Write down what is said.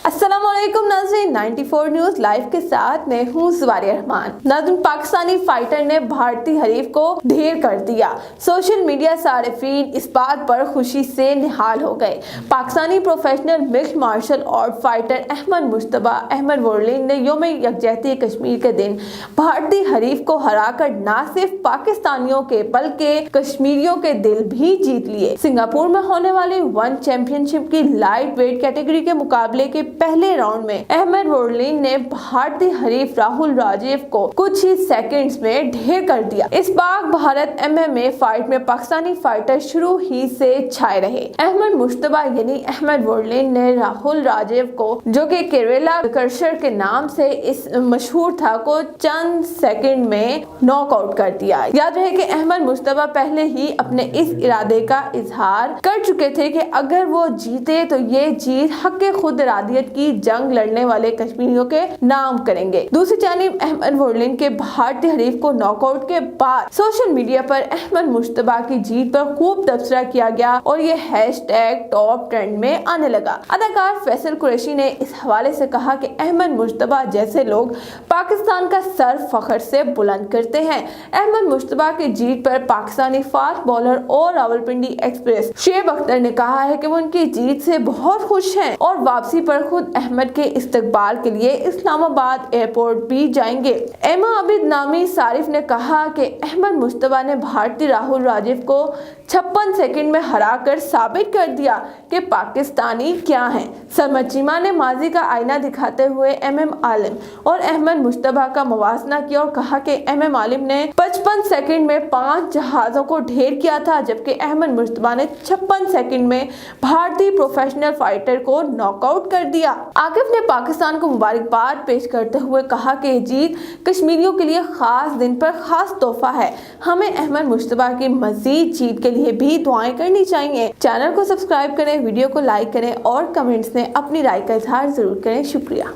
अस्सलाम वालेकुम नाज़रीन, 94 न्यूज़ लाइव के साथ मैं हूँ ज़वारिया रहमान। नाज़रीन, पाकिस्तानी फाइटर ने भारतीय हरीफ को ढेर कर दिया। सोशल मीडिया सारिफीन इस बात पर खुशी से निहाल हो गए। Pakistani professional mixed martial art fighter Ahmed Mujtaba Ahmed वोरलिन ने यौम यकजहती कश्मीर के दिन भारतीय हरीफ को हराकर न सिर्फ पाकिस्तानियों के बल्कि कश्मीरियों के दिल भी जीत लिए। सिंगापुर में होने वाली वन चैंपियनशिप की लाइट वेट कैटेगरी के मुकाबले के पहले राउंड में अहमद वोरलिन ने भारतीय हरीफ राहुल राजीव को कुछ ही सेकंड्स में ढेर कर दिया। इस बार भारत MMA फाइट में पाकिस्तानी फाइटर शुरू ही से छाए रहे। अहमद मुश्तबा यानी अहमद वोरलिन ने राहुल राजीव को, जो कि केरला क्रशर के नाम से इस मशहूर था, को चंद सेकंड में नॉकआउट कर दिया। याद रहे कि अहमद मुश्तबा पहले ही अपने इस इरादे का इजहार कर चुके थे कि अगर वो जीते तो ये जीत हक खुद इरादियत की जंग लड़ने वाले कश्मीरियों के नाम करेंगे। दूसरी जानिब अहमद वोरलिन के भारतीय हरीफ को नॉकआउट के बाद सोशल मीडिया पर अहमद मुश्तबा की जीत पर खूब तबसरा किया गया और ये हैशटैग टॉप ट्रेंड में आने लगा। अदाकार फैसल कुरैशी ने इस हवाले से कहा कि अहमद मुश्तबा जैसे लोग पाकिस्तान का सर फख्र से बुलंद करते हैं। अहमद मुश्तबा की जीत पर पाकिस्तानी फास्ट बॉलर और रावलपिंडी एक्सप्रेस शेब अख्तर ने कहा है कि वो उनकी जीत से बहुत खुश हैं और वापसी पर खुद अहमद के इस्तकबाल के लिए इस्लामाबाद एयरपोर्ट भी जाएंगे। एमा आबिद नामी सारिफ ने कहा कि अहमद मुश्तबा ने भारतीय राहुल राजीव को 56 सेकंड में हराकर साबित कर दिया कि पाकिस्तानी क्या हैं। सरमद चीमा ने माजी का आईना दिखाते हुए MM आलिम और अहमद मुश्तबा का मुवाजना किया और कहा कि MM आलिम ने 55 सेकंड में 5 जहाजों को ढेर किया था, जबकि अहमद मुश्तबा ने 56 सेकंड में भारतीय प्रोफेशनल फाइटर को नॉकआउट कर दिया। आकिफ ने पाकिस्तान को मुबारकबाद पेश करते हुए कहा कि जीत कश्मीरियों के लिए खास दिन पर खास तोहफा है। हमें अहमद मुश्तबा की मजीद जीत के लिए भी दुआएं करनी चाहिए। चैनल को सब्सक्राइब करें, वीडियो को लाइक करें और कमेंट्स में अपनी राय का इजहार जरूर करें। शुक्रिया।